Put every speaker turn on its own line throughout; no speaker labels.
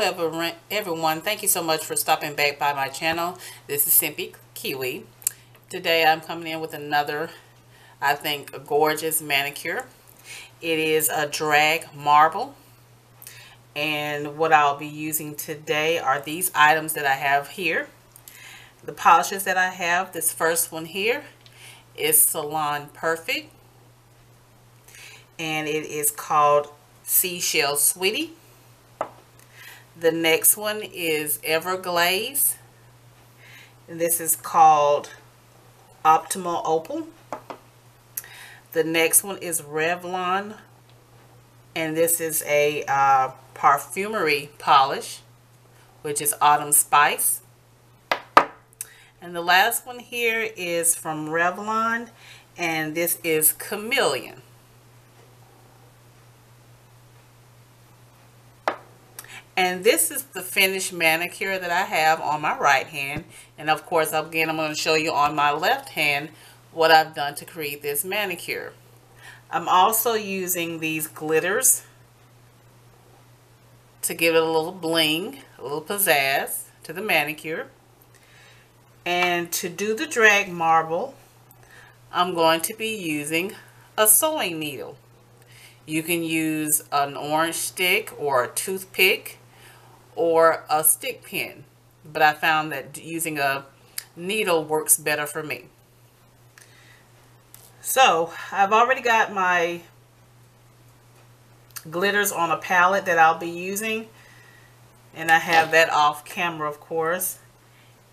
everyone. Thank you so much for stopping back by my channel. This is Simpy Kiwi. Today I'm coming in with another, I think, a gorgeous manicure. It is a drag marble. And what I'll be using today are these items that I have here. The polishes that I have, this first one here is Salon Perfect. And it is called Seashell Sweetie. The next one is Glaze. This is called Opal. The next one is Revlon, and this is a Parfumerie polish, which is Autumn Spice. And the last one here is from Revlon, and this is Chameleon. And this is the finished manicure that I have on my right hand. And of course, again, I'm going to show you on my left hand what I've done to create this manicure. I'm also using these glitters to give it a little bling, a little pizzazz to the manicure. And to do the drag marble, I'm going to be using a sewing needle. You can use an orange stick or a toothpick or a stick pin, but I found that using a needle works better for me. So I've already got my glitters on a palette that I'll be using, and I have that off camera, of course.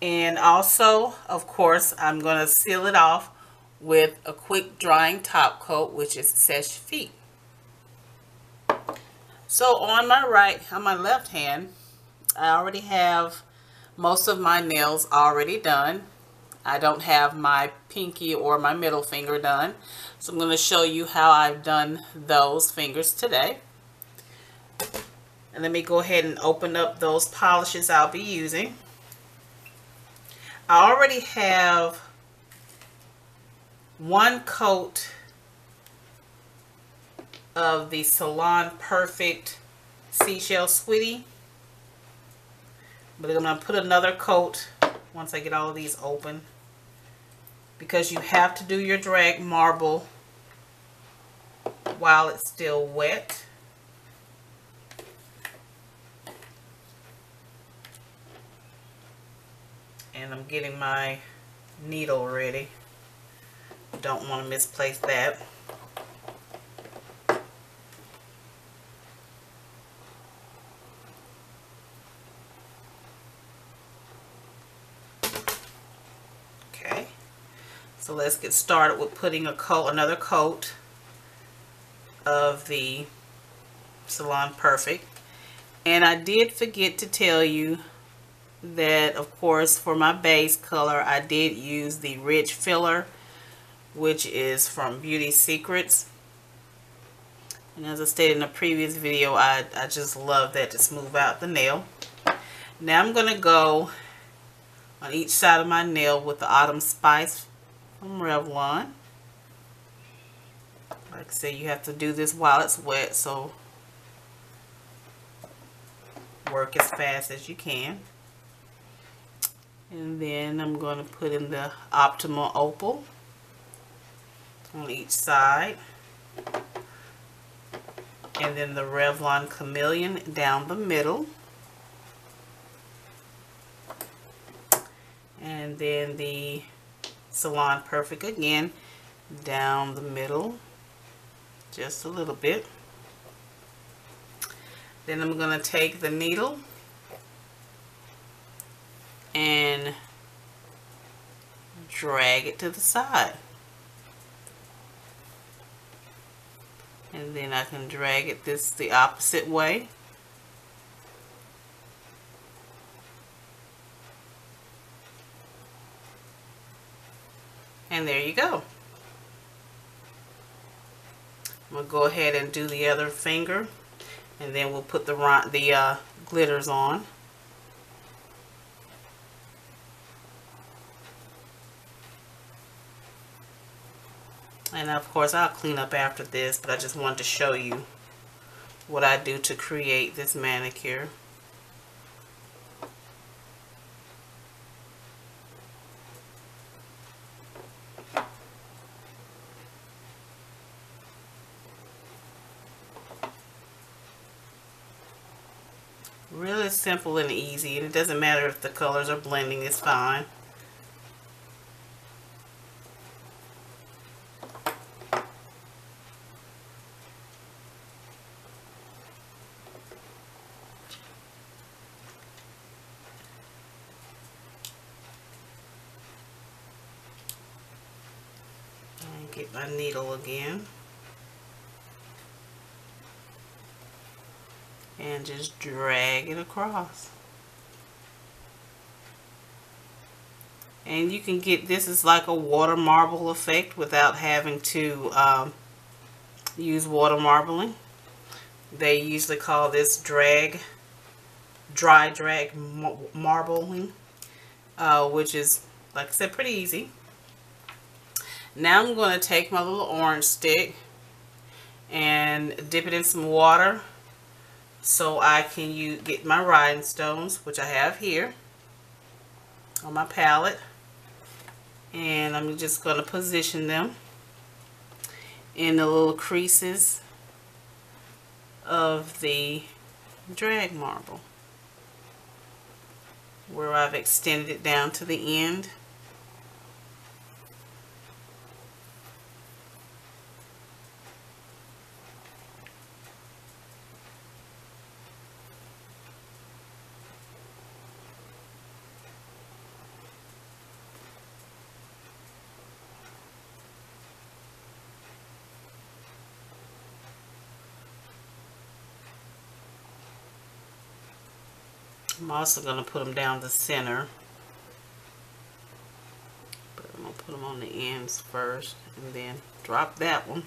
And also, of course, I'm going to seal it off with a quick drying top coat, which is Seche Vite. So on my left hand, I already have most of my nails already done. I don't have my pinky or my middle finger done. So I'm going to show you how I've done those fingers today. And let me go ahead and open up those polishes I'll be using. I already have one coat of the Salon Perfect Seashell Sweetie. But I'm going to put another coat once I get all of these open, because you have to do your drag marble while it's still wet. And I'm getting my needle ready. Don't want to misplace that. So let's get started with putting another coat of the Salon Perfect. And I did forget to tell you that, of course, for my base color, I did use the Rich Filler, which is from Beauty Secrets. And as I stated in a previous video, I just love that to smooth out the nail. Now I'm going to go on each side of my nail with the Autumn Spice from Revlon. Like I said, you have to do this while it's wet, so work as fast as you can. And then I'm going to put in the Opal on each side, and then the Revlon Chameleon down the middle, and then the Salon Perfect again down the middle, just a little bit. Then I'm going to take the needle and drag it to the side, and then I can drag it the opposite way. And there you go. I'm going to go ahead and do the other finger, and then we'll put the glitters on. And of course I'll clean up after this, but I just wanted to show you what I do to create this manicure. Really simple and easy, and it doesn't matter if the colors are blending, it's fine. And get my needle again. And just drag it across. And you can get, this is like a water marble effect without having to use water marbling. They usually call this dry drag marbling, which is, like I said, pretty easy. Now I'm going to take my little orange stick and dip it in some water so I can get my rhinestones, which I have here on my palette, and I'm just going to position them in the little creases of the drag marble where I've extended it down to the end. I'm also going to put them down the center, but I'm going to put them on the ends first and then drop that one,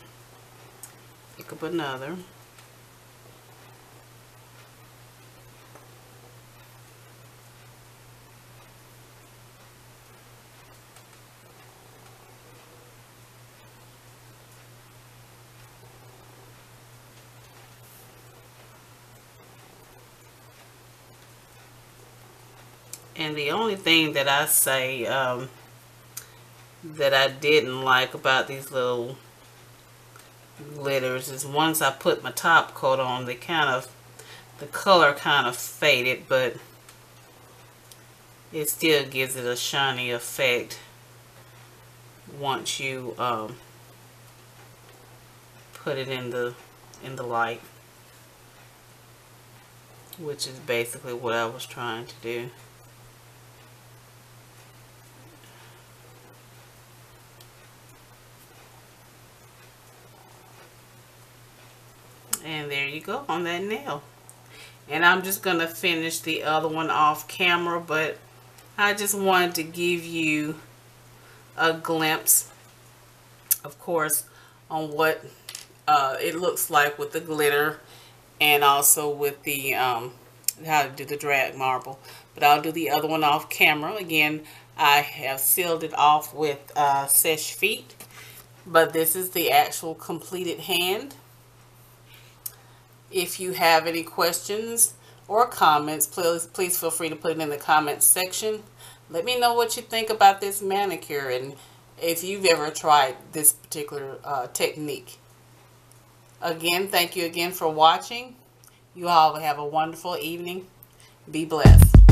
pick up another, and the only thing that I say that I didn't like about these little glitters is once I put my top coat on, the color kind of faded, but it still gives it a shiny effect once you put it in the light, which is basically what I was trying to do. And there you go on that nail. And I'm just going to finish the other one off camera, but I just wanted to give you a glimpse, of course, on what it looks like with the glitter and also with the how to do the drag marble. But I'll do the other one off camera. Again, I have sealed it off with Seche Vite, but this is the actual completed hand. If you have any questions or comments, please feel free to put it in the comments section. Let me know what you think about this manicure and if you've ever tried this particular technique. Again, thank you again for watching. You all have a wonderful evening. Be blessed.